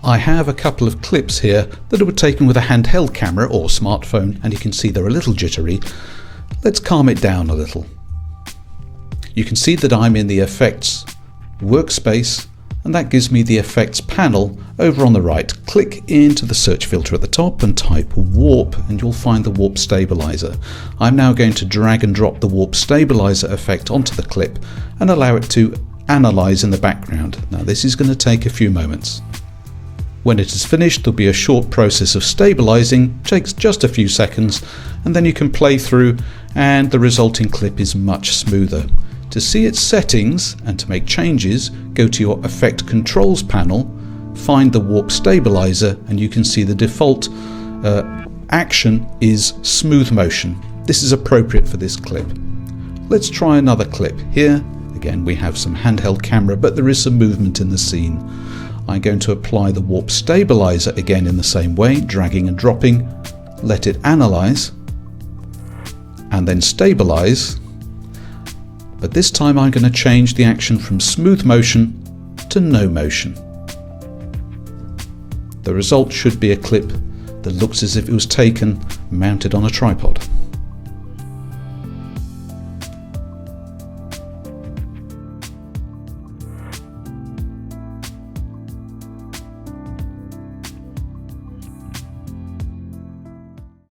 I have a couple of clips here that were taken with a handheld camera or smartphone, and you can see they're a little jittery. Let's calm it down a little. You can see that I'm in the Effects workspace, and that gives me the Effects panel over on the right. Click into the search filter at the top and type Warp, and you'll find the Warp Stabilizer. I'm now going to drag and drop the Warp Stabilizer effect onto the clip and allow it to analyze in the background. Now this is going to take a few moments. When it is finished, there'll be a short process of stabilizing, takes just a few seconds, and then you can play through and the resulting clip is much smoother. To see its settings and to make changes, go to your Effect Controls panel, find the Warp Stabilizer, and you can see the default action is smooth motion. This is appropriate for this clip. Let's try another clip here. Again, we have some handheld camera, but there is some movement in the scene. I'm going to apply the Warp Stabilizer again in the same way, dragging and dropping, let it analyze, and then stabilize. But this time I'm going to change the action from smooth motion to no motion. The result should be a clip that looks as if it was taken mounted on a tripod.